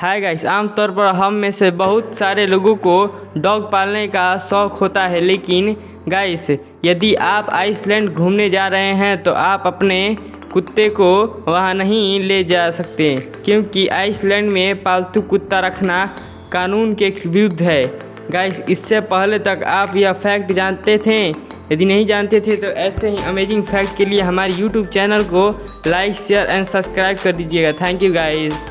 Hi guys, आमतौर पर हम में से बहुत सारे लोगों को डॉग पालने का शौक़ होता है, लेकिन गाइस यदि आप आइसलैंड घूमने जा रहे हैं तो आप अपने कुत्ते को वहां नहीं ले जा सकते, क्योंकि आइसलैंड में पालतू कुत्ता रखना कानून के विरुद्ध है। गाइस, इससे पहले तक आप यह फैक्ट जानते थे? यदि नहीं जानते थे तो ऐसे ही अमेजिंग फैक्ट के लिए हमारे यूट्यूब चैनल को लाइक, शेयर एंड सब्सक्राइब कर दीजिएगा। Thank you guys.